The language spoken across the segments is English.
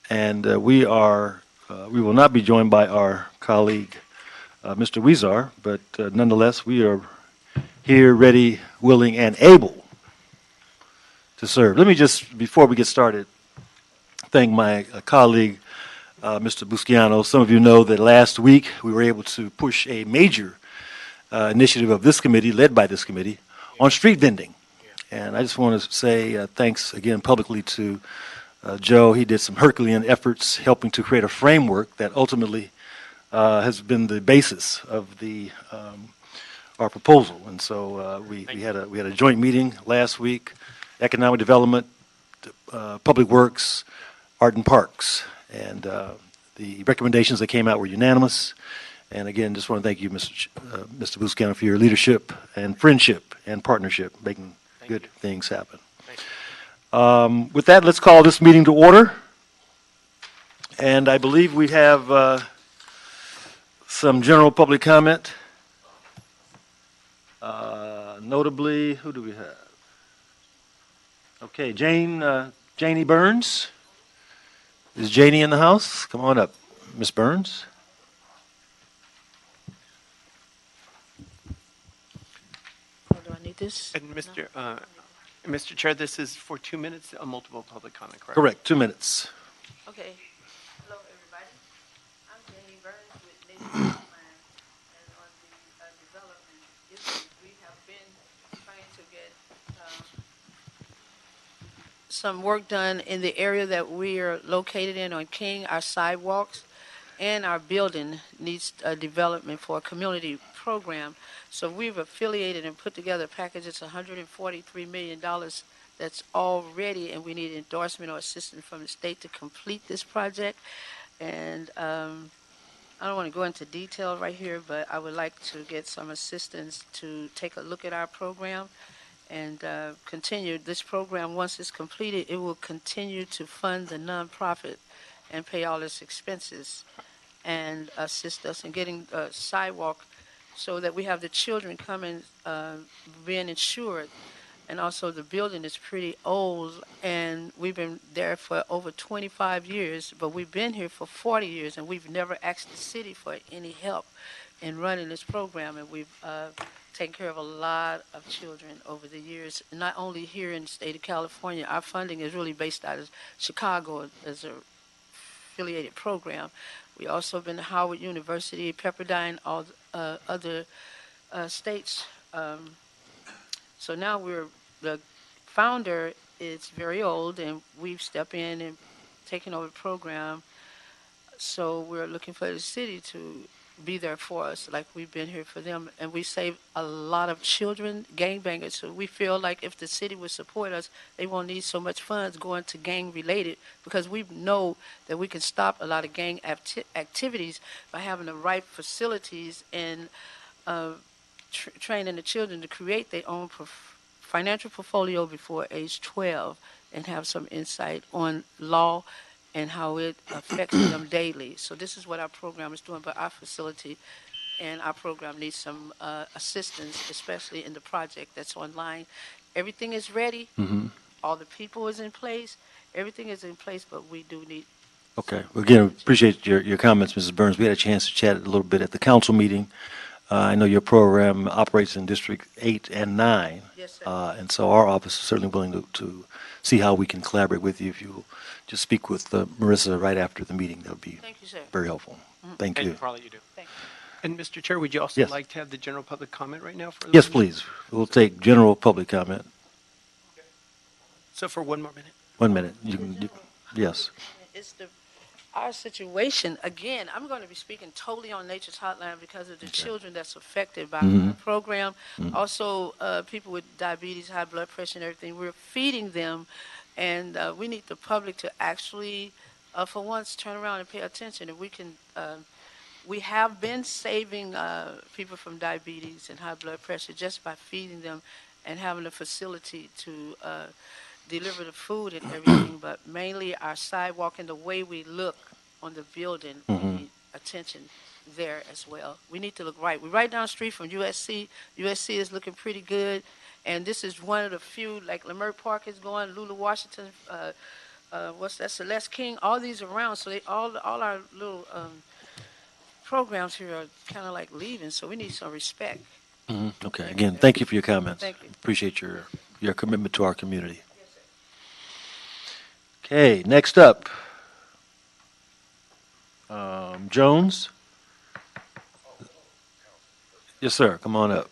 And we will not be joined by our colleague, Mr. Weezar, but nonetheless, we are here, ready, willing, and able to serve. Let me just, before we get started, thank my colleague, Mr. Busciano. Some of you know that last week we were able to push a major initiative of this committee, led by this committee, on street vending. And I just want to say thanks again publicly to Joe. He did some Herculean efforts helping to create a framework that ultimately has been the basis of our proposal. And so we had a joint meeting last week, Economic Development, Public Works, Art and Parks, and the recommendations that came out were unanimous. And again, just want to thank you, Mr. Busciano, for your leadership and friendship and partnership, making good things happen. With that, let's call this meeting to order. And I believe we have some general public comment. Notably, who do we have? Okay, Janie Burns. Is Janie in the house? Come on up, Miss Burns. Oh, do I need this? And Mr. Chair, this is for 2 minutes, a multiple public comment, correct? Correct, 2 minutes. Okay. Hello, everybody. I'm Janie Burns with Nature Hotline, and on the development issues, we have been trying to get some work done in the area that we are located in on King. Our sidewalks and our building needs development for a community program. So we've affiliated and put together a package. It's $143 million that's all ready, and we need endorsement or assistance from the state to complete this project. And I don't want to go into detail right here, but I would like to get some assistance to take a look at our program and continue this program. Once it's completed, it will continue to fund the nonprofit and pay all its expenses and assist us in getting a sidewalk so that we have the children coming, being insured. And also the building is pretty old, and we've been there for over 25 years, but we've been here for 40 years, and we've never asked the city for any help in running this program. And we've taken care of a lot of children over the years, not only here in the state of California. Our funding is really based out of Chicago as a affiliated program. We also been to Howard University, Pepperdine, all other states. So now the founder is very old, and we've stepped in and taken over the program. So we're looking for the city to be there for us, like we've been here for them. And we save a lot of children, gangbangers. So we feel like if the city would support us, they won't need so much funds going to gang-related, because we know that we can stop a lot of gang activities by having the right facilities and training the children to create their own financial portfolio before age 12 and have some insight on law and how it affects them daily. So this is what our program is doing, but our facility and our program needs some assistance, especially in the project that's online. Everything is ready. Mm-hmm. All the people is in place. Everything is in place, but we do need. Okay. Well, again, appreciate your comments, Mrs. Burns. We had a chance to chat a little bit at the council meeting. I know your program operates in District 8 and 9. Yes, sir. And so our office is certainly willing to see how we can collaborate with you. If you will just speak with Marissa right after the meeting, that would be Thank you, sir. very helpful. Mm-hmm. Thank you. And for all that you do. Thank you. And Mr. Chair, would you also like to have the general public comment right now? Yes, please. We'll take general public comment. Okay. So for 1 more minute. 1 minute. Yes. It's our situation. Again, I'm going to be speaking totally on Nature's Hotline because of the children that's affected by our program. Mm-hmm. Also, people with diabetes, high blood pressure, and everything. We're feeding them, and we need the public to actually, for once, turn around and pay attention. If we can, we have been saving people from diabetes and high blood pressure just by feeding them and having a facility to deliver the food and everything, but mainly our sidewalk and the way we look on the building, we need attention there as well. We need to look right. We're right down the street from USC. USC is looking pretty good, and this is one of the few, like Leimert Park is going, Lula Washington what's that, Celeste King, all these around, so all our little programs here are kind of like leaving, so we need some respect. Okay, again, thank you for your comments. Thank you. Appreciate your commitment to our community. Okay, next up, Jones. Yes, sir, come on up.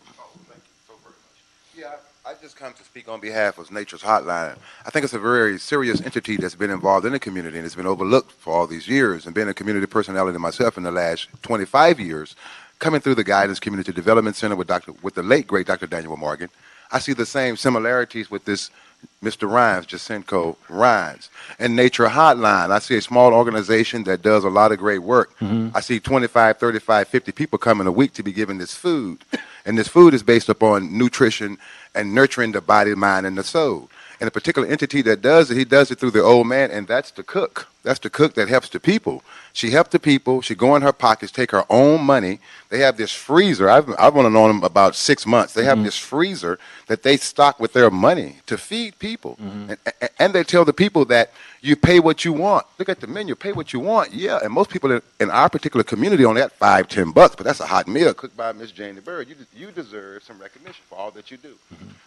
Yeah, I just come to speak on behalf of Nature's Hotline. I think it's a very serious entity that's been involved in the community and it's been overlooked for all these years. And being a community personality myself in the last 25 years, coming through the Guidance Community Development Center with the late great Dr. Daniel Morgan, I see the same similarities with this Mr. Rhines, Jacinto Rhines. And Nature Hotline, I see a small organization that does a lot of great work. I see 25, 35, 50 people coming a week to be given this food. And this food is based upon nutrition and nurturing the body, mind, and the soul. And a particular entity that does it, he does it through the old man, and that's the cook. That's the cook that helps the people. She helps the people. She go in her pockets, take her own money. They have this freezer. I've only known them about 6 months. They have this freezer that they stock with their money to feed people. And they tell the people that you pay what you want. Look at the menu, pay what you want. Yeah, and most people in our particular community only got $5, $10, but that's a hot meal cooked by Miss Janie Bird. You deserve some recognition for all that you do.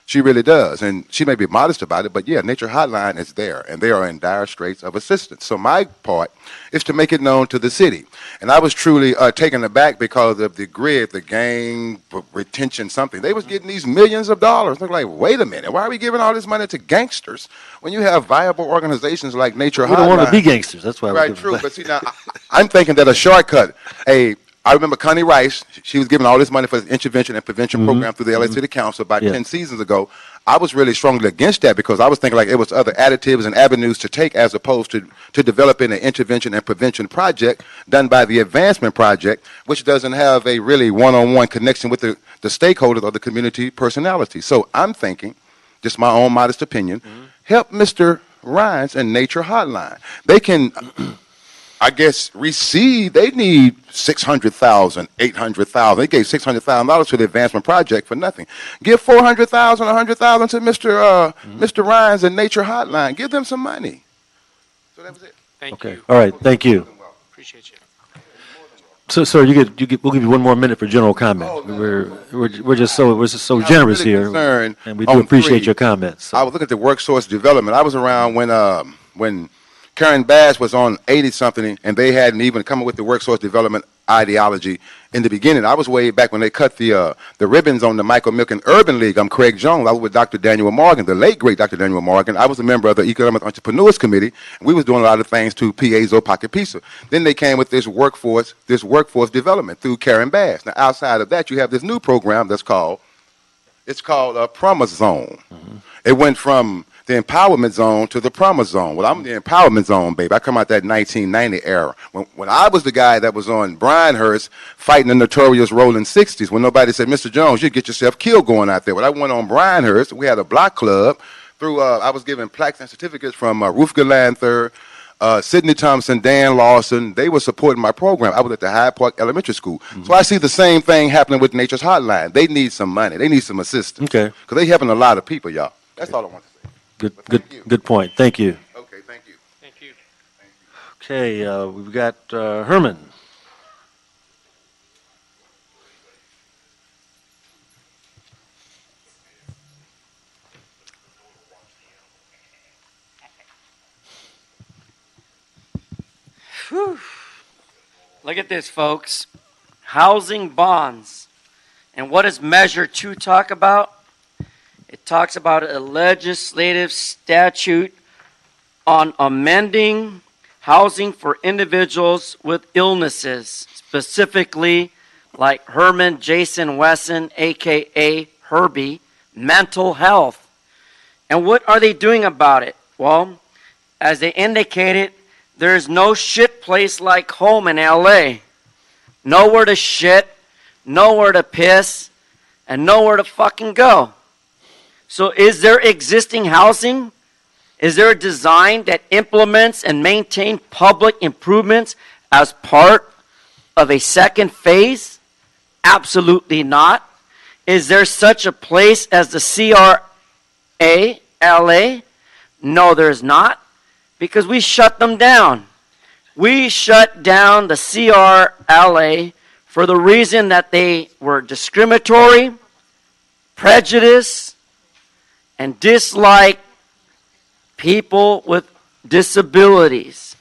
She really does, and she may be modest about it, but yeah, Nature Hotline is there, and they are in dire straits of assistance. So my part is to make it known to the city. And I was truly taken aback because of the grid, the gang retention something. They was getting these millions of dollars. They're like, wait a minute, why are we giving all this money to gangsters when you have viable organizations like Nature Hotline? We don't want to be gangsters. That's why Right, true. But see, now, I'm thinking that a shortcut, I remember Connie Rice, she was giving all this money for the intervention and prevention program through the LA City Council about 10 seasons ago. I was really strongly against that because I was thinking like it was other additives and avenues to take as opposed to developing an intervention and prevention project done by the Advancement Project, which doesn't have a really one-on-one connection with the stakeholders or the community personality. So I'm thinking, just my own modest opinion, help Mr. Rhines and Nature Hotline. They can, I guess, they need $600,000, $800,000. They gave $600,000 to the Advancement Project for nothing. Give $400,000, $100,000 to Mr. Rhines and Nature Hotline. Give them some money. So that was it. Thank you. All right, thank you. Appreciate you. So, sir, we'll give you 1 more minute for general comment. Oh, no. We're just so generous really here, concerned and we do on appreciate 3. your comments. So. I was looking at the work source development. I was around when Karen Bass was on 80-something, and they hadn't even come up with the work source development ideology in the beginning. I was way back when they cut the ribbons on the Michael Milken Urban League. I'm Craig Jones. I was with Dr. Daniel Morgan, the late, great Dr. Daniel Morgan. I was a member of the Economic Entrepreneurs Committee, and we was doing a lot of things to Piezo Pocket Pizza. Then they came with this workforce development through Karen Bass. Now, outside of that, you have this new program that's called Promise Zone. It went from the empowerment zone to the promise zone. Well, I'm the empowerment zone, baby. I come out that 1990 era. When I was the guy that was on Bryanhurst fighting the notorious Rolling 60s, when nobody said, Mr. Jones, you get yourself killed going out there. When I went on Bryanhurst, we had a block club. I was given plaques and certificates from Ruth Galanther, Sidney Thompson, Dan Lawson. They were supporting my program. I was at the Hyde Park Elementary School. So I see the same thing happening with Nature's Hotline. They need some money. They need some assistance. Okay. Because they're helping a lot of people, y'all. That's all I want to say. Good point. Thank you. Okay, thank you. Thank you. Okay, we've got Herman. Whew. Look at this, folks. Housing bonds. And what does Measure 2 talk about? It talks about a legislative statute on amending housing for individuals with illnesses, specifically like Herman Jason Wesson, a.k.a. Herbie, mental health. And what are they doing about it? Well, as they indicated, there's no shit place like home in L.A. Nowhere to shit, nowhere to piss, and nowhere to fucking go. So is there existing housing? Is there a design that implements and maintains public improvements as part of a second phase? Absolutely not. Is there such a place as the CRA, LA? No, there's not. because we shut them down. We shut down the CRLA for the reason that they were discriminatory, prejudiced, and disliked people with disabilities.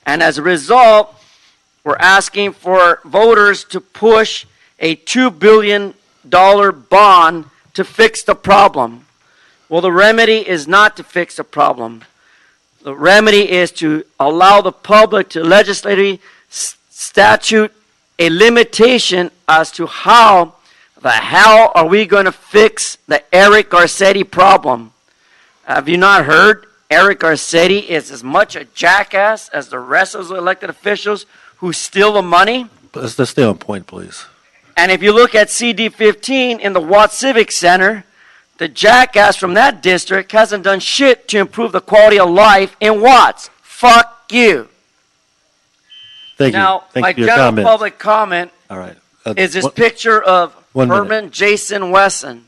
And as a result, we're asking for voters to push a $2 billion bond to fix the problem. Well, the remedy is not to fix the problem. The remedy is to allow the public to legislatively statute a limitation as to how the hell are we going to fix the Eric Garcetti problem. Have you not heard? Eric Garcetti is as much a jackass as the rest of the elected officials who steal the money. Let's stay on point, please. And if you look at CD 15 in the Watts Civic Center, the jackass from that district hasn't done shit to improve the quality of life in Watts. Fuck you. Thank you. Now, Thank my you for your general comment. public comment All right. is this picture of one minute. Herman Jason Wesson.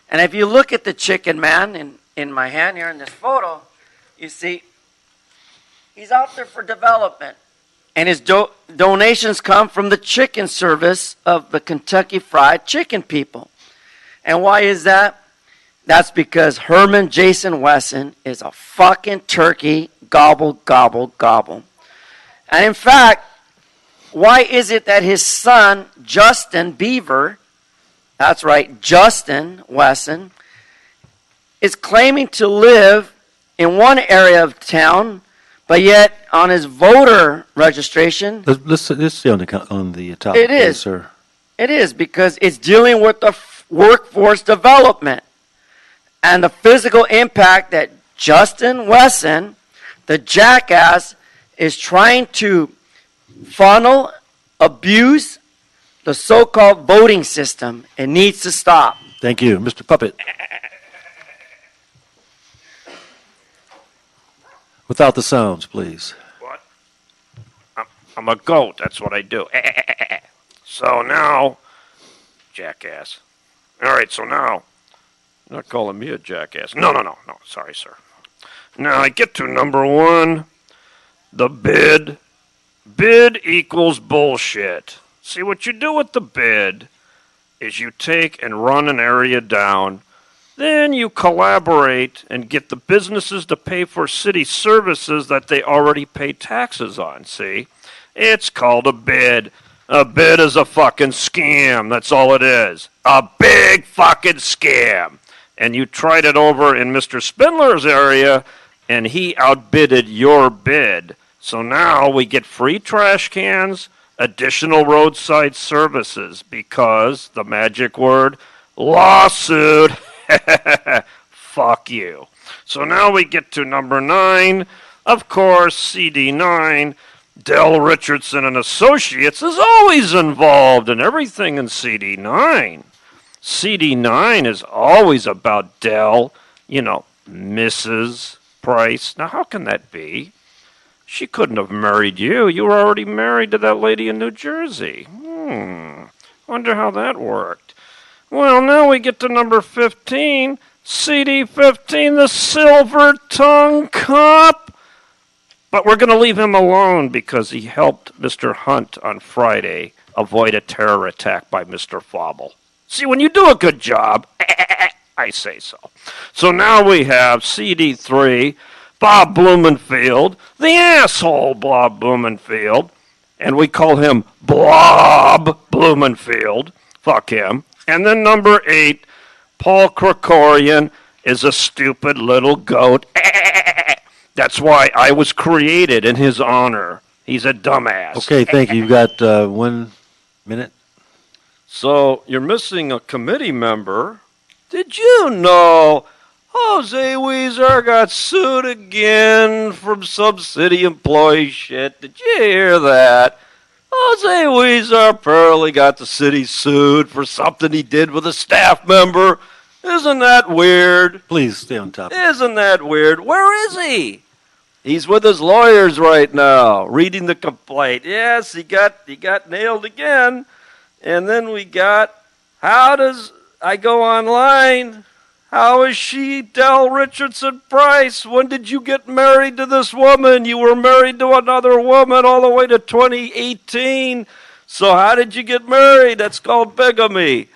And if you look at the chicken man in my hand here in this photo, you see he's out there for development. And his donations come from the chicken service of the Kentucky Fried Chicken people. And why is that? That's because Herman Jason Wesson is a fucking turkey, gobble, gobble, gobble. And in fact, why is it that his son, Justin Beaver, that's right, Justin Wesson, is claiming to live in one area of town, but yet on his voter registration, Let's stay on the topic. It is. please, sir. it is because it's dealing with the workforce development and the physical impact that Justin Wesson, the jackass, is trying to funnel, abuse the so-called voting system. It needs to stop. Thank you, Mr. Puppet. Without the sounds, please. What? I'm a goat. That's what I do. So now, jackass. All right, so now, you're not calling me a jackass. No. Sorry, sir. Now I get to number one, the bid. Bid equals bullshit. See, what you do with the bid is you take and run an area down. Then you collaborate and get the businesses to pay for city services that they already pay taxes on, see? It's called a bid. A bid is a fucking scam. That's all it is. A big fucking scam. And you tried it over in Mr. Spindler's area, and he outbidded your bid. So now we get free trash cans, additional roadside services, because the magic word, lawsuit. Fuck you. So now we get to number 9. Of course, CD9, Dell Richardson and Associates is always involved in everything in CD9. CD9 is always about Dell, Mrs. Price. Now, how can that be? She couldn't have married you. You were already married to that lady in New Jersey. Wonder how that worked. Well, now we get to number 15, CD15, the Silver Tongue Cop. But we're going to leave him alone because he helped Mr. Hunt on Friday avoid a terror attack by Mr. Fauble. See, when you do a good job, I say so. So now we have CD3, Bob Blumenfield, the asshole Bob Blumenfield, and we call him Blob Blumenfield. Fuck him. And then number 8, Paul Krikorian is a stupid little goat. That's why I was created in his honor. He's a dumbass. Okay, thank you. You've got 1 minute. So you're missing a committee member. Did you know Jose Weezer got sued again from some city employee shit? Did you hear that? Jose Weezer apparently got the city sued for something he did with a staff member. Isn't that weird? Please stay on topic. Isn't that weird? Where is he? He's with his lawyers right now, reading the complaint. Yes, he got nailed again. And then we got, how does I go online? How is she Del Richardson Price? When did you get married to this woman? You were married to another woman all the way to 2018. So how did you get married? That's called bigamy.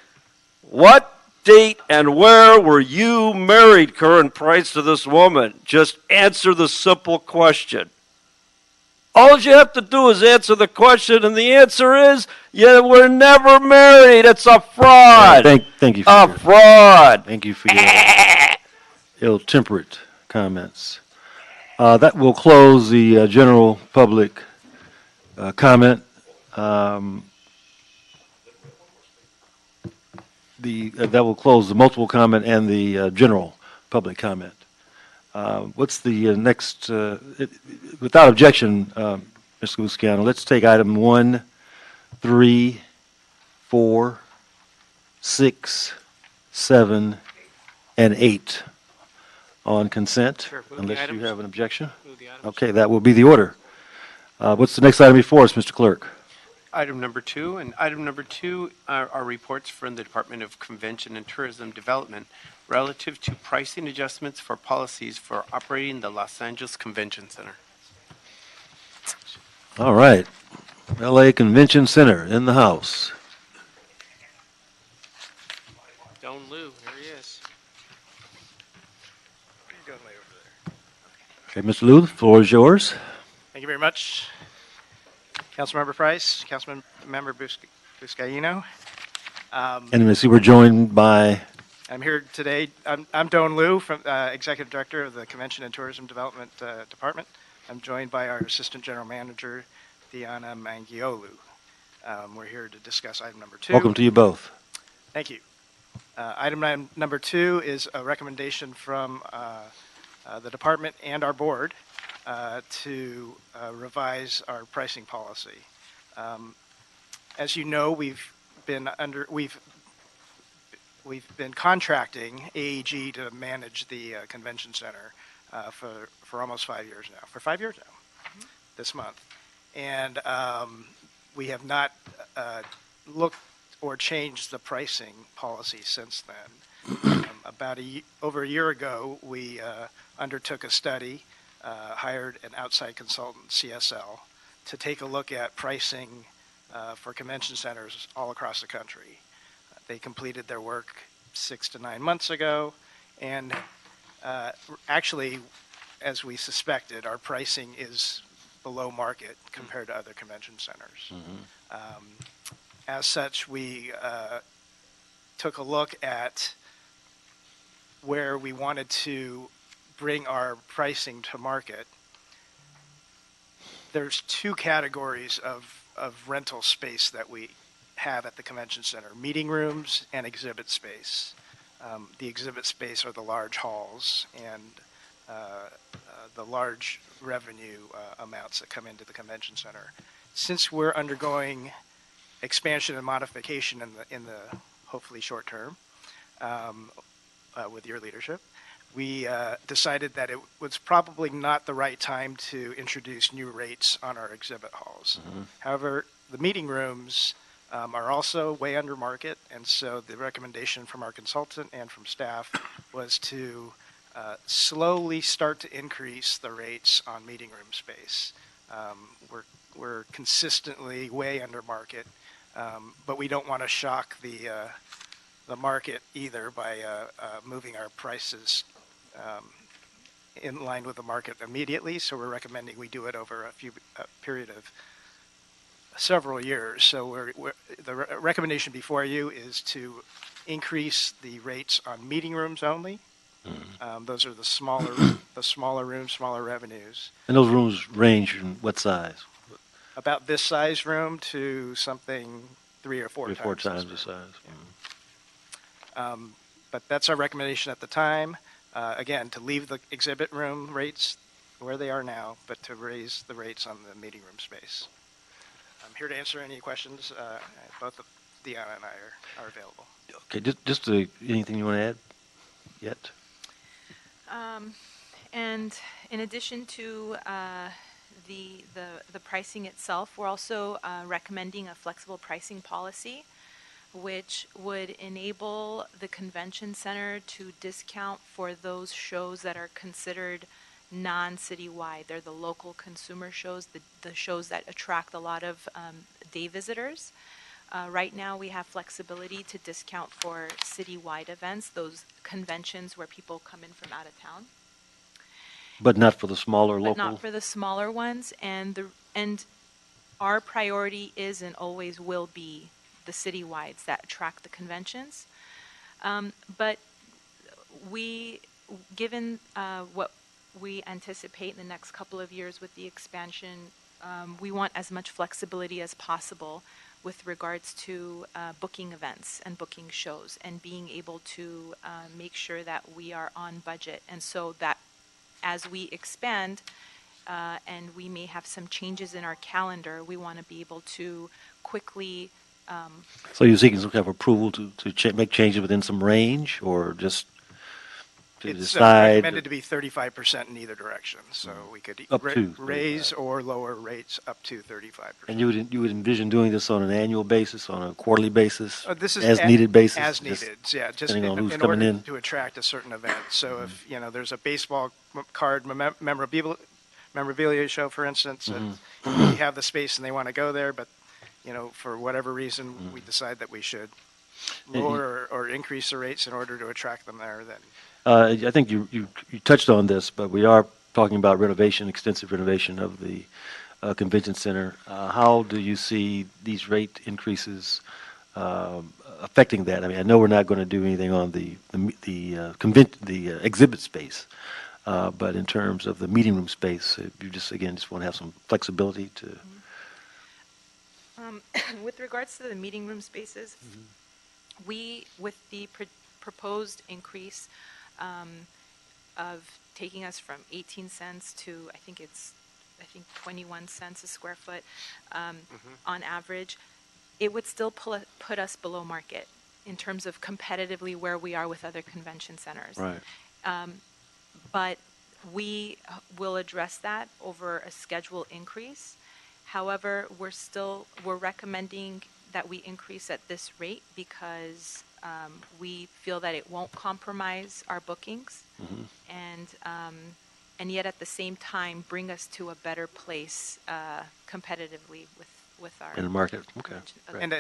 What date and where were you married, Curran Price, to this woman? Just answer the simple question. All you have to do is answer the question, and the answer is, yeah, we're never married. It's a fraud. Thank you for A fraud. thank you for your ill-temperate comments. That will close the general public comment. That will close the multiple comment and the general public comment. What's the next? Without objection, Mr. Luciano, let's take item 1, 3, 4, 6, 7, and 8 on consent, Sure, move the unless you items. have an objection. Move the items. Okay, that will be the order. What's the next item before us, Mr. Clerk? Item number 2, and item number 2 are reports from the Department of Convention and Tourism Development relative to pricing adjustments for policies for operating the Los Angeles Convention Center. All right. LA Convention Center in the house. Don Lou, here he is. Okay, Mr. Liu, the floor is yours. Thank you very much. Councilmember Price, Councilmember Buscaino. And I see we're joined by, I'm here today. I'm Don Liu, from Executive Director of the Convention and Tourism Development Department. I'm joined by our Assistant General Manager, Diana Mangiolu. We're here to discuss item number 2. welcome to you both. Thank you. Item number 2 is a recommendation from the department and our board to revise our pricing policy. As you know, we've been contracting AEG to manage the convention center for almost 5 years now. For 5 years now, this month, and we have not looked or changed the pricing policy since then. Over a year ago, we undertook a study, hired an outside consultant, CSL, to take a look at pricing for convention centers all across the country. They completed their work 6 to 9 months ago, and actually, as we suspected, our pricing is below market compared to other convention centers. As such, we took a look at where we wanted to bring our pricing to market. There's 2 categories of rental space that we have at the convention center: meeting rooms and exhibit space. The exhibit space are the large halls and the large revenue amounts that come into the convention center. Since we're undergoing expansion and modification in the hopefully short term, with your leadership, we decided that it was probably not the right time to introduce new rates on our exhibit halls. However, the meeting rooms are also way under market, and so the recommendation from our consultant and from staff was to slowly start to increase the rates on meeting room space. We're consistently way under market, but we don't want to shock the market either by moving our prices in line with the market immediately. So we're recommending we do it over a period of several years. So the recommendation before you is to increase the rates on meeting rooms only. Those are the smaller rooms, smaller revenues. And those rooms range in what size? About this size room to something 3 or 4 3 or 4 times this the size. But that's our recommendation at the time. Again, to leave the exhibit room rates where they are now, but to raise the rates on the meeting room space. I'm here to answer any questions. Both Deanna and I are available. Okay, just anything you want to add yet? And in addition to the pricing itself, we're also recommending a flexible pricing policy. which would enable the convention center to discount for those shows that are considered non-citywide. They're the local consumer shows, the shows that attract a lot of day visitors. Right now, we have flexibility to discount for citywide events, those conventions where people come in from out of town, But not for the smaller but local? not for the smaller ones. And our priority is and always will be the citywides that attract the conventions. But given what we anticipate in the next couple of years with the expansion, we want as much flexibility as possible with regards to booking events and booking shows and being able to make sure that we are on budget. And so that as we expand and we may have some changes in our calendar, we want to be able to quickly. So you're seeking some kind of approval to make changes within some range, or just to It's decide? recommended to be 35% in either direction, so we could Up to raise or lower rates up to 35%. And you would envision doing this on an annual basis, on a quarterly basis, This is as needed basis? As just needed, yeah, just depending on who's in coming order in? to attract a certain event. So if, there's a baseball card memorabilia show, for instance, and we have the space and they want to go there, but, for whatever reason, we decide that we should lower or increase the rates in order to attract them there, then. I think you touched on this, but we are talking about renovation, extensive renovation of the convention center. How do you see these rate increases affecting that? I mean, I know we're not going to do anything on the exhibit space, but in terms of the meeting room space, you just want to have some flexibility to. With regards to the meeting room spaces, we, with the proposed increase of taking us from 18 cents to, I think 21 cents a square foot on average, it would still put us below market in terms of competitively where we are with other convention centers. Right. But we will address that over a schedule increase. However, we're recommending that we increase at this rate because we feel that it won't compromise our bookings, and yet at the same time bring us to a better place competitively with our In the market, okay. Right. And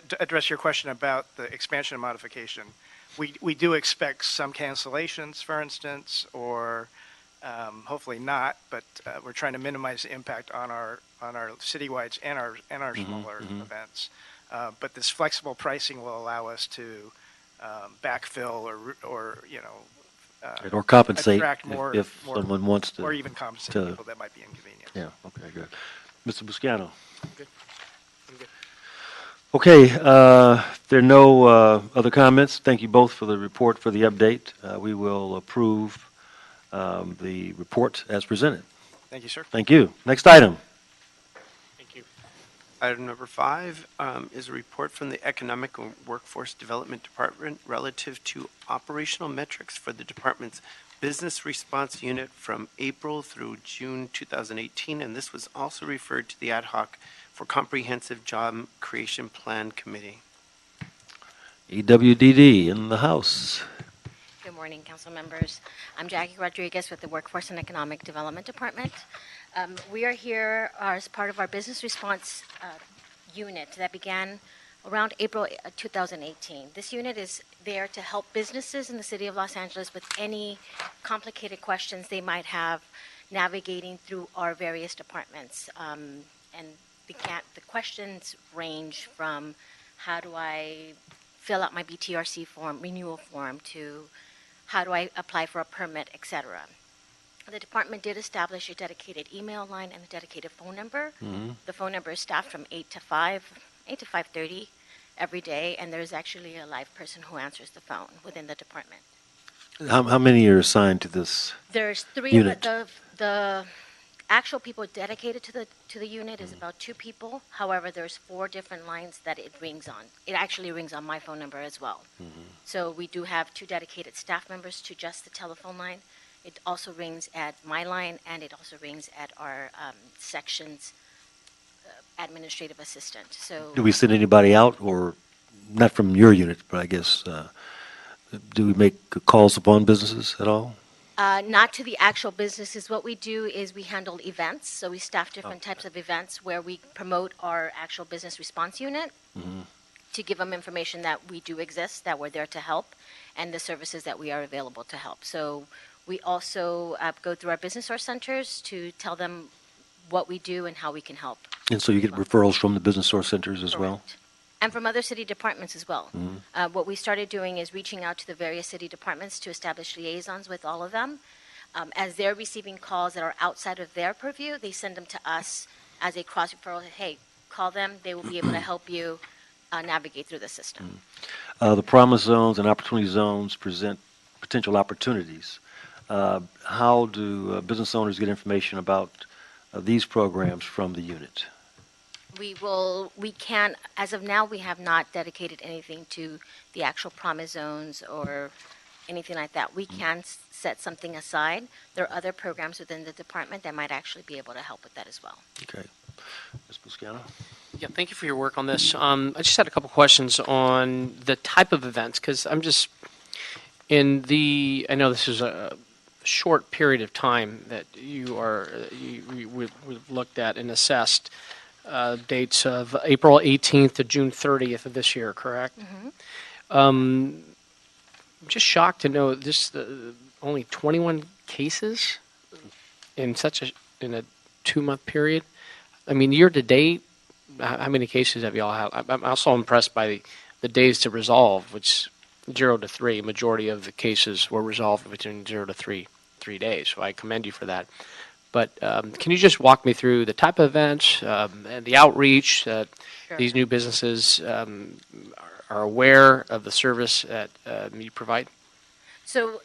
to address your question about the expansion and modification, we do expect some cancellations, for instance, or hopefully not, but we're trying to minimize the impact on our citywides and our smaller events. But this flexible pricing will allow us to backfill Or compensate attract more, if someone wants to. or even compensate to- people that might be inconvenienced. Yeah, okay, good. Mr. Buscano? Good. I'm good. Okay, if there are no other comments, thank you both for the report, for the update. We will approve the report as presented. Thank you, sir. Thank you. Next item. Thank you. Item number 5 is a report from the Economic and Workforce Development Department relative to operational metrics for the department's business response unit from April through June 2018, and this was also referred to the Ad hoc for Comprehensive Job Creation Plan Committee. EWDD in the House. Good morning, council members. I'm Jackie Rodriguez with the Workforce and Economic Development Department. We are here as part of our business response unit that began around April 2018. This unit is there to help businesses in the city of Los Angeles with any complicated questions they might have navigating through our various departments. And the questions range from how do I fill out my BTRC form, renewal form, to how do I apply for a permit, etc. The department did establish a dedicated email line and a dedicated phone number. The phone number is staffed from 8 to 5:30 every day, and there's actually a live person who answers the phone within the department. How many are assigned to this? There's 3 Unit. The actual people dedicated to the unit is about 2 people. However, there's 4 different lines that it rings on. It actually rings on my phone number as well. So we do have 2 dedicated staff members to just the telephone line. It also rings at my line, and it also rings at our section's administrative assistant. So Do we send anybody out, or not from your unit, but I guess, do we make calls upon businesses at all? Not to the actual businesses. What we do is we handle events. So we staff different types of events where we promote our actual business response unit to give them information that we do exist, that we're there to help, and the services that we are available to help. So we also go through our business source centers to tell them what we do and how we can help. And so you get referrals from the business source centers as well? Correct. And from other city departments as well. What we started doing is reaching out to the various city departments to establish liaisons with all of them. As they're receiving calls that are outside of their purview, they send them to us as a cross referral. Hey, call them. They will be able to help you navigate through the system. The promise zones and opportunity zones present potential opportunities. How do business owners get information about these programs from the unit? We can, as of now, we have not dedicated anything to the actual promise zones or anything like that. We can set something aside. There are other programs within the department that might actually be able to help with that as well. Okay. Ms. Busciano? Yeah, thank you for your work on this. I just had a couple questions on the type of events, because I'm just I know this is a short period of time that we've looked at and assessed dates of April 18th to June 30th of this year, correct? I'm just shocked to know only 21 cases in a 2-month period. I mean, year to date, how many cases have y'all had? I'm also impressed by the days to resolve, which 0 to 3. Majority of the cases were resolved between 0 to 3 days. So I commend you for that. But can you just walk me through the type of events and the outreach that these new businesses are aware of the service that you provide? So,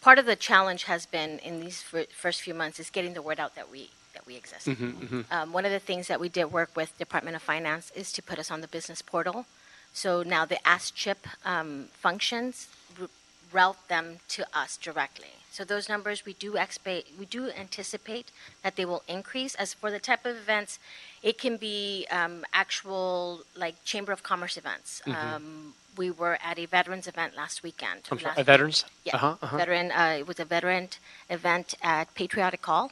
part of the challenge has been in these first few months is getting the word out that we exist. One of the things that we did work with Department of Finance is to put us on the business portal. So now the Ask Chip functions route them to us directly. So those numbers, we do anticipate that they will increase. As for the type of events, it can be actual, like, Chamber of Commerce events. We were at a veterans event last weekend. I'm sorry, veterans? Yeah, veteran. It was a veteran event at Patriotic Hall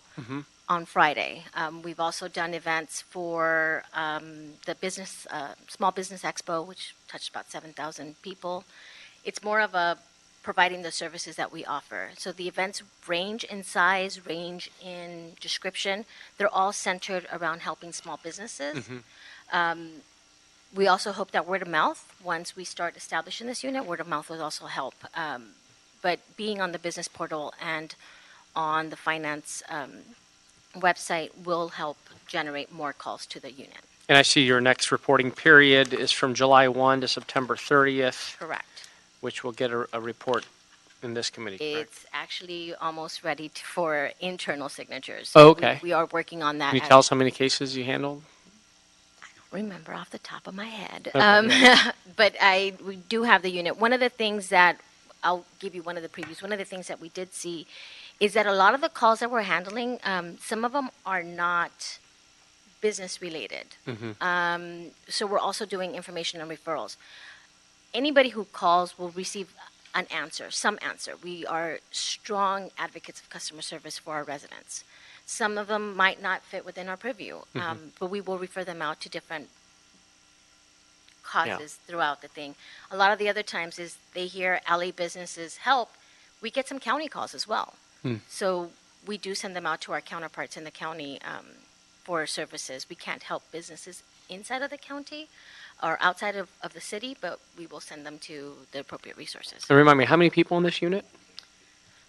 on Friday. We've also done events for the Small Business Expo, which touched about 7,000 people. It's more of a providing the services that we offer. So the events range in size, range in description. They're all centered around helping small businesses. We also hope that word of mouth, once we start establishing this unit, word of mouth will also help. But being on the business portal and on the finance website will help generate more calls to the unit. And I see your next reporting period is from July 1 to September 30th. Correct. Which will get a report in this committee, correct? It's actually almost ready for internal signatures. Oh, okay. We are working on that. Can you tell us how many cases you handled? I don't remember off the top of my head. Okay, But we do have the unit. One of the things that, I'll give you one of the previews, one of the things that we did see is that a lot of the calls that we're handling, some of them are not business related. So we're also doing information and referrals. Anybody who calls will receive an answer, some answer. We are strong advocates of customer service for our residents. Some of them might not fit within our purview, but we will refer them out to different causes throughout the thing. A lot of the other times is they hear LA businesses help. We get some county calls as well. So we do send them out to our counterparts in the county for services. We can't help businesses inside of the county or outside of the city, but we will send them to the appropriate resources. And remind me, how many people in this unit?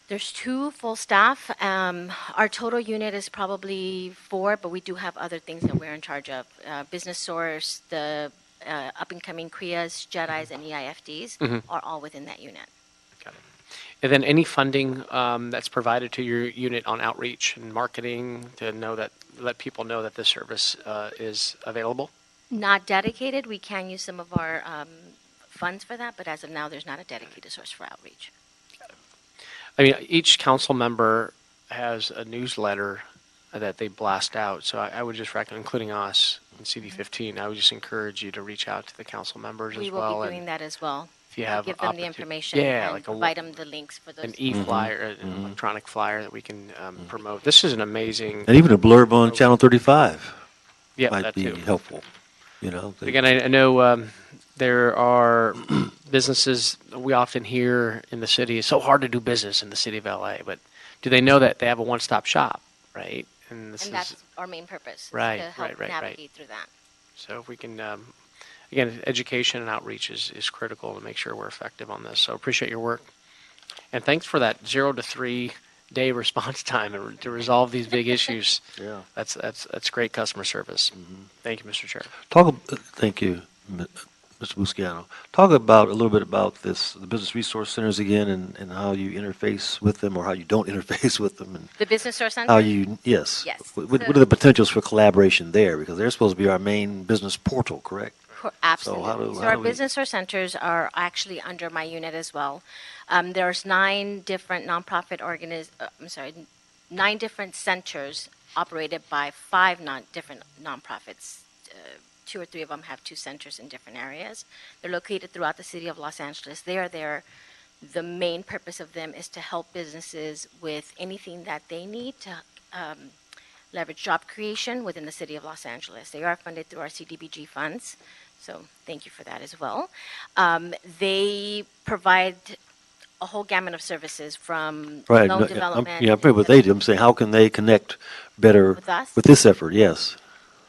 There's 2 full staff. Our total unit is probably 4, but we do have other things that we're in charge of. Business Source, the up-and-coming CREAs, JEDIs, and EIFDs are all within that unit. Got it. And then any funding that's provided to your unit on outreach and marketing to let people know that this service is available? Not dedicated. We can use some of our funds for that, but as of now, there's not a dedicated source for outreach. I mean, each council member has a newsletter that they blast out. So I would just recommend, including us in CD15, I would just encourage you to reach out to the council members We as will well. be And doing that as well. if you To have give them the opportu- information yeah, and like provide them the links for those. an e-flyer, an electronic flyer that we can promote. This is an amazing. And even a blurb on Channel 35 Yeah, might that be too. helpful. You know, they- Again, I know there are businesses we often hear in the city. It's so hard to do business in the city of LA, but do they know that they have a one-stop shop, right? And this And is that's our main purpose, is Right, to help right, right. navigate through that. so if we can. Again, education and outreach is critical to make sure we're effective on this. So appreciate your work, and thanks for that 0 to 3 day response time to resolve these big issues. Yeah. That's great customer service. Thank you, Mr. Chair. Thank you, Mr. Busciano. Talk about a little bit about this, the business resource centers again, and how you interface with them, or how you don't interface with them, and The Business Source Center? how you, yes. Yes. What are the potentials for collaboration there? Because they're supposed to be our main business portal, correct? Absolutely. how do Our we- business source centers are actually under my unit as well. There's 9 different nonprofit nine different centers operated by 5 different nonprofits. 2 or 3 of them have 2 centers in different areas. They're located throughout the city of Los Angeles. They are there. The main purpose of them is to help businesses with anything that they need to leverage job creation within the city of Los Angeles. They are funded through our CDBG funds, so thank you for that as well. They provide a whole gamut of services from Right. loan no, development. I'm pretty what they do. I'm saying, how can they connect better With us? with this effort? Yes.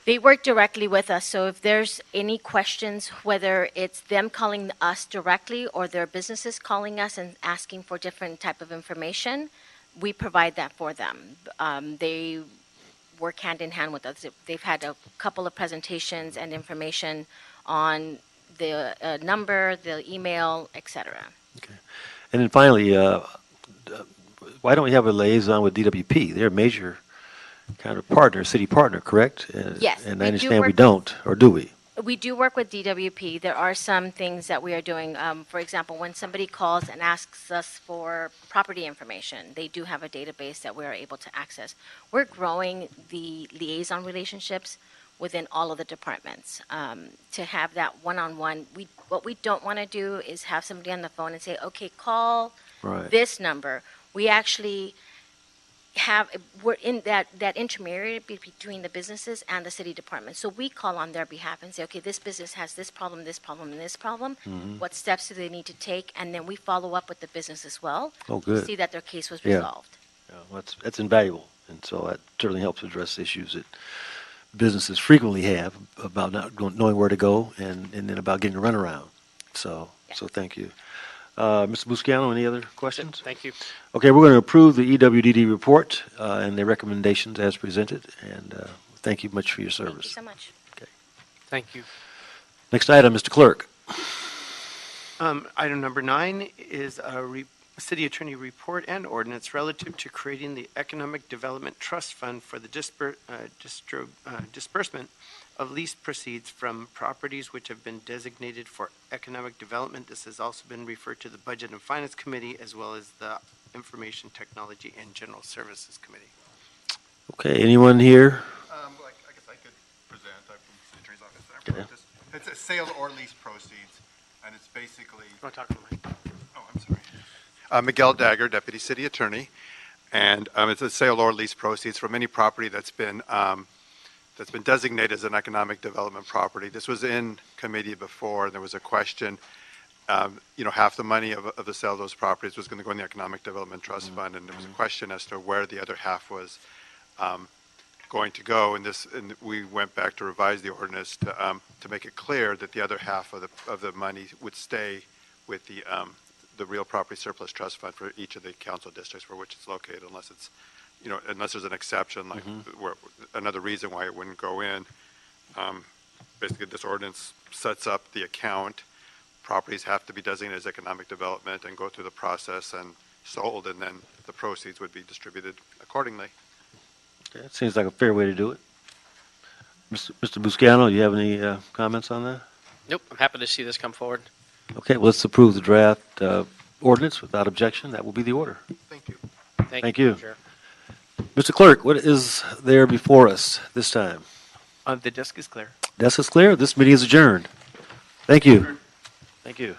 They work directly with us, so if there's any questions, whether it's them calling us directly or their businesses calling us and asking for different type of information, we provide that for them. They work hand in hand with us. They've had a couple of presentations and information on the number, the email, etc. And then finally, why don't we have a liaison with DWP? They're a major kind of partner, city partner, correct? Yes, And we I do understand we work- don't, or do we? We do work with DWP. There are some things that we are doing. For example, when somebody calls and asks us for property information, they do have a database that we are able to access. We're growing the liaison relationships within all of the departments to have that one-on-one. What we don't want to do is have somebody on the phone and say, okay, call Right. this number. We actually we're in that intermediary between the businesses and the city department. So we call on their behalf and say, okay, this business has this problem, and this problem. Mm-hmm. What steps do they need to take? And then we follow up with the business as well Oh, to good. see that their case was Yeah. resolved. Yeah, well, that's invaluable, and so that certainly helps address issues that businesses frequently have about not knowing where to go, and then about getting a runaround. So, Yeah. so thank you. Mr. Busciano, any other questions? Thank you. Okay, we're going to approve the EWDD report and the recommendations as presented, and thank you much for your Thank service. you so much. Thank you. Next item, Mr. Clerk. Item number 9 is a city attorney report and ordinance relative to creating the Economic Development Trust Fund for the disbursement of lease proceeds from properties which have been designated for economic development. This has also been referred to the Budget and Finance Committee as well as the Information Technology and General Services Committee. Okay, anyone here? Well, I guess I could present. I'm from the City Attorney's Office. Okay. It's a sale or lease proceeds, and it's basically. You want to talk to Mike? Oh, I'm sorry. Miguel Dagger, Deputy City Attorney, and it's a sale or lease proceeds from any property that's been designated as an economic development property. This was in committee before, and there was a question. Half the money of the sale of those properties was going to go in the Economic Development Trust Fund, and there was a question as to where the other half was going to go. And we went back to revise the ordinance to make it clear that the other half of the money would stay with the Real Property Surplus Trust Fund for each of the council districts for which it's located, unless it's unless there's an exception, like where another reason why it wouldn't go in. Basically, this ordinance sets up the account. Properties have to be designated as economic development and go through the process and sold, and then the proceeds would be distributed accordingly. Okay, it seems like a fair way to do it. Mr. Busciano, you have any comments on that? Nope. I'm happy to see this come forward. Okay, well, let's approve the draft ordinance without objection. That will be the order. Thank you. Thank you. Chair. Mr. Clerk, what is there before us this time? The desk is clear. Desk is clear. This meeting is adjourned. Thank you. Thank you.